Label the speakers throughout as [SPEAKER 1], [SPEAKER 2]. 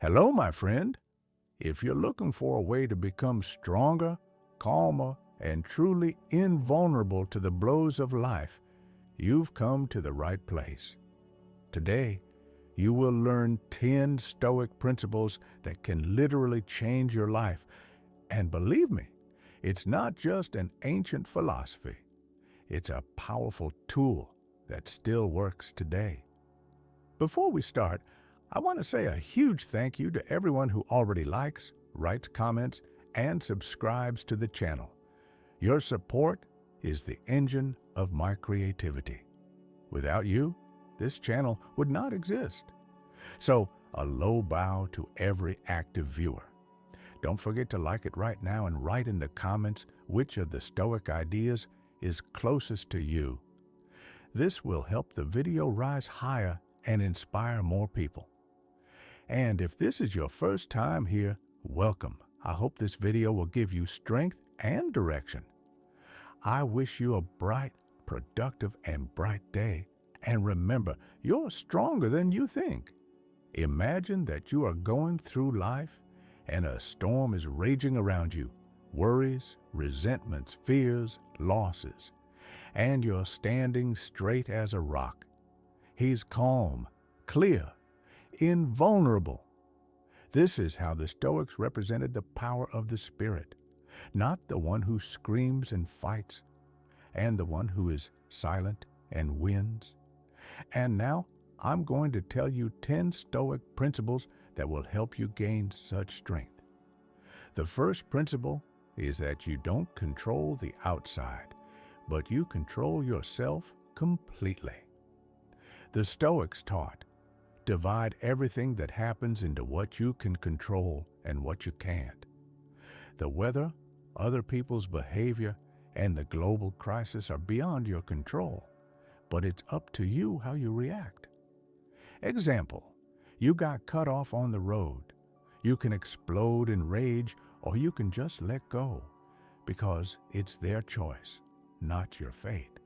[SPEAKER 1] Hello, my friend. If you're looking for a way to become stronger, calmer, and truly invulnerable to the blows of life, you've come to the right place. Today, you will learn 10 Stoic principles that can literally change your life. And believe me, it's not just an ancient philosophy. It's a powerful tool that still works today. Before we start, I want to say a huge thank you to everyone who already likes, writes comments, and subscribes to the channel. Your support is the engine of my creativity. Without you, this channel would not exist. So, a low bow to every active viewer. Don't forget to like it right now and write in the comments which of the Stoic ideas is closest to you. This will help the video rise higher and inspire more people. And if this is your first time here, welcome. I hope this video will give you strength and direction. I wish you a bright, productive, and bright day. And remember, you're stronger than you think. Imagine that you are going through life and a storm is raging around you. Worries, resentments, fears, losses. And you're standing straight as a rock. He's calm, clear, invulnerable. This is how the Stoics represented the power of the spirit, not the one who screams and fights, and the one who is silent and wins. And now, I'm going to tell you 10 Stoic principles that will help you gain such strength. The first principle is that you don't control the outside, but you control yourself completely. The Stoics taught, divide everything that happens into what you can control and what you can't. The weather, other people's behavior, and the global crisis are beyond your control, but it's up to you how you react. Example, you got cut off on the road. You can explode in rage or you can just let go because it's their choice, not your fate.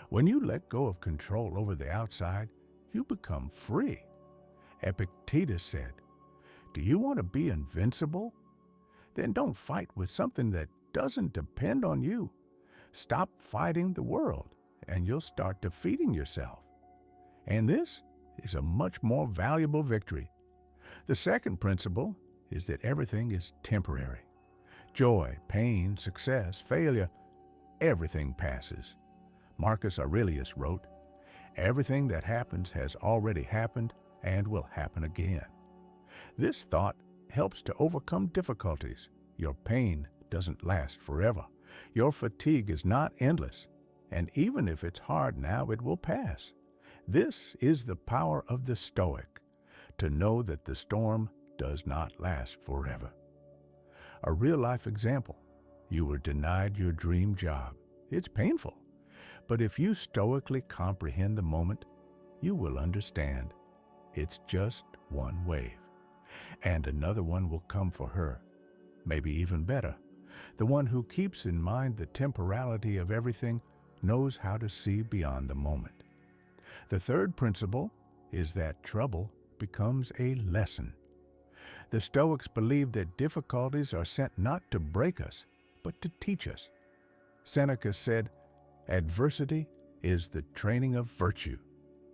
[SPEAKER 1] When you let go of control over the outside, you become free. Epictetus said, "Do you want to be invincible? Then don't fight with something that doesn't depend on you. Stop fighting the world and you'll start defeating yourself." And this is a much more valuable victory. The second principle is that everything is temporary. Joy, pain, success, failure, everything passes. Marcus Aurelius wrote, "Everything that happens has already happened and will happen again." This thought helps to overcome difficulties. Your pain doesn't last forever. Your fatigue is not endless. And even if it's hard now, it will pass. This is the power of the Stoic, to know that the storm does not last forever. A real-life example. You were denied your dream job. It's painful. But if you stoically comprehend the moment, you will understand. It's just one wave. And another one will come for her. Maybe even better. The one who keeps in mind the temporality of everything knows how to see beyond the moment. The third principle is that trouble becomes a lesson. The Stoics believed that difficulties are sent not to break us, but to teach us. Seneca said, "Adversity is the training of virtue."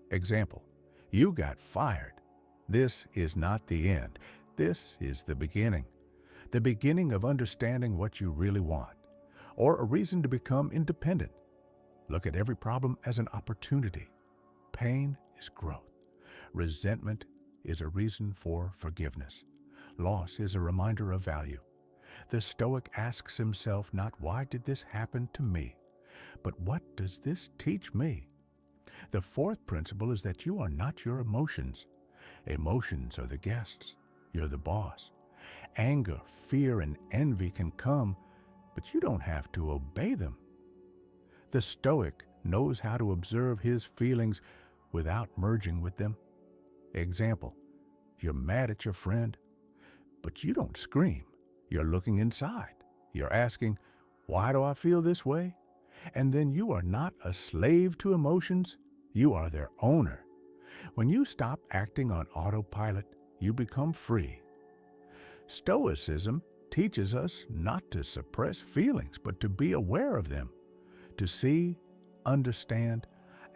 [SPEAKER 1] Example, you got fired. This is not the end. This is the beginning of understanding what you really want, or a reason to become independent. Look at every problem as an opportunity. Pain is growth. Resentment is a reason for forgiveness. Loss is a reminder of value. The Stoic asks himself not "Why did this happen to me?" but "What does this teach me?" The fourth principle is that you are not your emotions. Emotions are the guests. You're the boss. Anger, fear, and envy can come, but you don't have to obey them. The Stoic knows how to observe his feelings without merging with them. Example, you're mad at your friend, but you don't scream. You're looking inside. You're asking, "Why do I feel this way?" And then you are not a slave to emotions. You are their owner. When you stop acting on autopilot, you become free. Stoicism teaches us not to suppress feelings, but to be aware of them, to see, understand,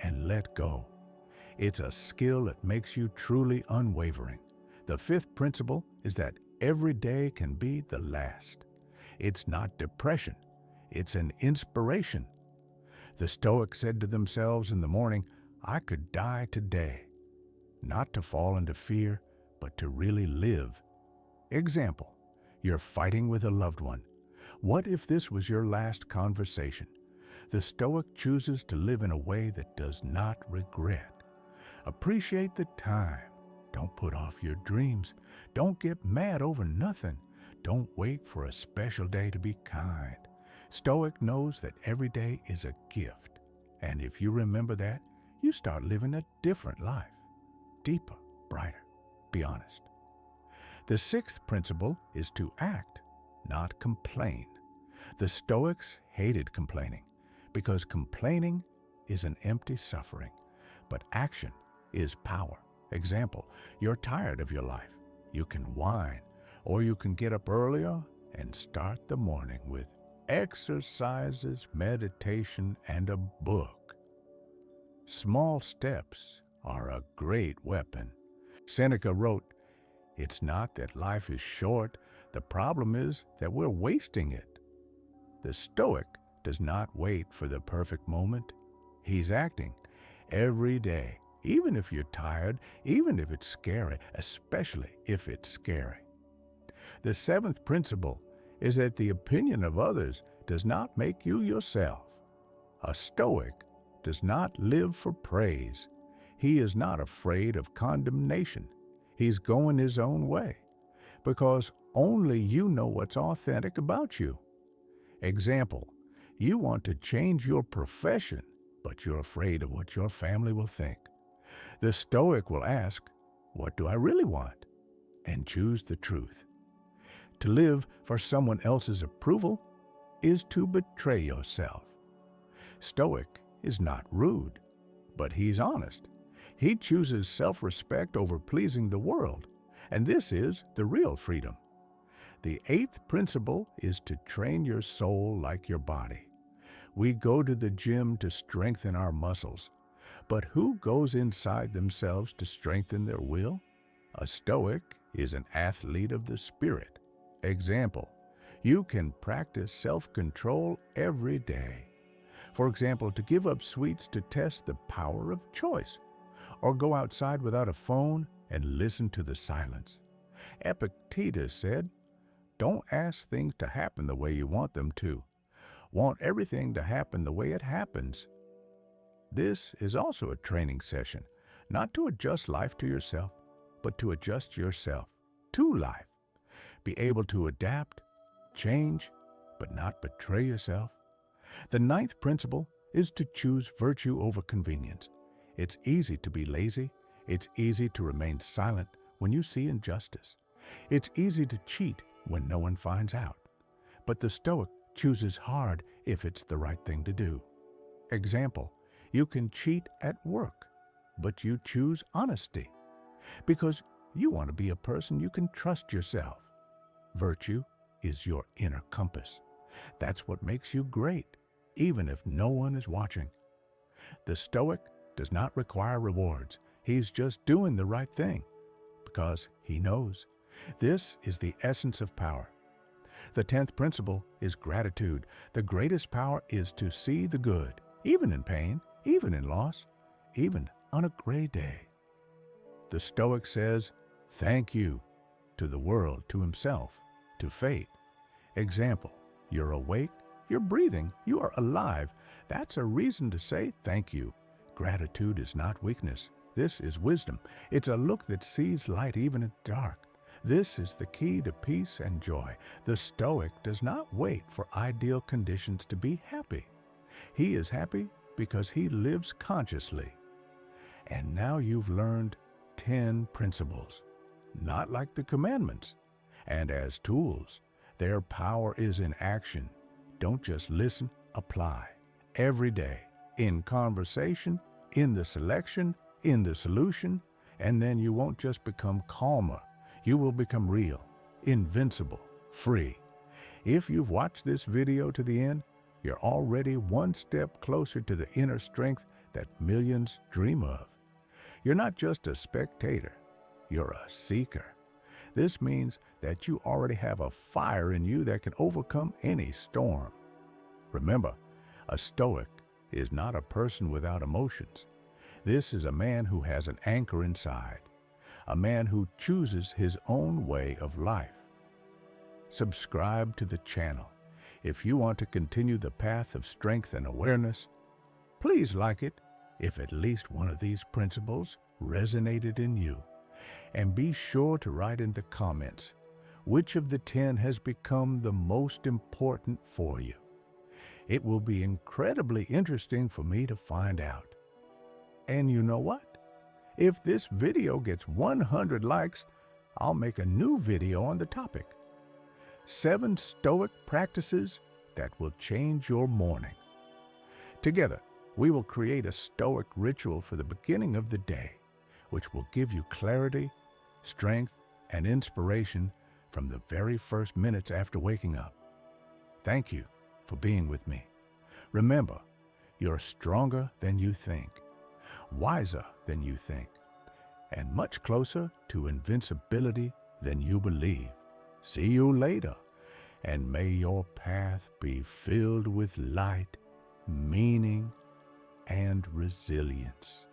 [SPEAKER 1] and let go. It's a skill that makes you truly unwavering. The fifth principle is that every day can be the last. It's not depression, it's an inspiration. The Stoics said to themselves in the morning, I could die today. Not to fall into fear, but to really live. Example, you're fighting with a loved one. What if this was your last conversation? The Stoic chooses to live in a way that does not regret. Appreciate the time. Don't put off your dreams. Don't get mad over nothing. Don't wait for a special day to be kind. Stoic knows that every day is a gift. And if you remember that, you start living a different life. Deeper, brighter. Be honest. The sixth principle is to act, not complain. The Stoics hated complaining because complaining is an empty suffering, but action is power. Example, you're tired of your life. You can whine, or you can get up earlier and start the morning with exercises, meditation, and a book. Small steps are a great weapon. Seneca wrote, it's not that life is short, the problem is that we're wasting it. The Stoic does not wait for the perfect moment. He's acting every day, even if you're tired, even if it's scary, especially if it's scary. The seventh principle is that the opinion of others does not make you yourself. A Stoic does not live for praise. He is not afraid of condemnation. He's going his own way, because only you know what's authentic about you. Example, you want to change your profession, but you're afraid of what your family will think. The Stoic will ask, what do I really want? And choose the truth. To live for someone else's approval is to betray yourself. Stoic is not rude, but he's honest. He chooses self-respect over pleasing the world, and this is the real freedom. The eighth principle is to train your soul like your body. We go to the gym to strengthen our muscles, but who goes inside themselves to strengthen their will? A Stoic is an athlete of the spirit. Example, you can practice self-control every day. For example, to give up sweets to test the power of choice, or go outside without a phone and listen to the silence. Epictetus said, don't ask things to happen the way you want them to. Want everything to happen the way it happens. This is also a training session, not to adjust life to yourself, but to adjust yourself to life. Be able to adapt, change, but not betray yourself. The ninth principle is to choose virtue over convenience. It's easy to be lazy. It's easy to remain silent when you see injustice. It's easy to cheat when no one finds out. But the Stoic chooses hard if it's the right thing to do. Example, you can cheat at work, but you choose honesty because you want to be a person you can trust yourself. Virtue is your inner compass. That's what makes you great, even if no one is watching. The Stoic does not require rewards. He's just doing the right thing because he knows. This is the essence of power. The 10th principle is gratitude. The greatest power is to see the good, even in pain, even in loss, even on a gray day. The Stoic says, thank you to the world, to himself, to fate. Example, you're awake, you're breathing, you are alive. That's a reason to say thank you. Gratitude is not weakness. This is wisdom. It's a look that sees light even in the dark. This is the key to peace and joy. The Stoic does not wait for ideal conditions to be happy. He is happy because he lives consciously. And now you've learned 10 principles, not like the commandments. And as tools, their power is in action. Don't just listen, apply. Every day, in conversation, in the selection, in the solution, and then you won't just become calmer. You will become real, invincible, free. If you've watched this video to the end, you're already one step closer to the inner strength that millions dream of. You're not just a spectator, you're a seeker. This means that you already have a fire in you that can overcome any storm. Remember, a Stoic is not a person without emotions. This is a man who has an anchor inside, a man who chooses his own way of life. Subscribe to the channel if you want to continue the path of strength and awareness. Please like it if at least one of these principles resonated in you. And be sure to write in the comments which of the 10 has become the most important for you. It will be incredibly interesting for me to find out. And you know what? If this video gets 100 likes, I'll make a new video on the topic. 7 Stoic practices that will change your morning. Together, we will create a Stoic ritual for the beginning of the day, which will give you clarity, strength, and inspiration from the very first minutes after waking up. Thank you for being with me. Remember, you're stronger than you think, wiser than you think, and much closer to invincibility than you believe. See you later, and may your path be filled with light, meaning, and resilience.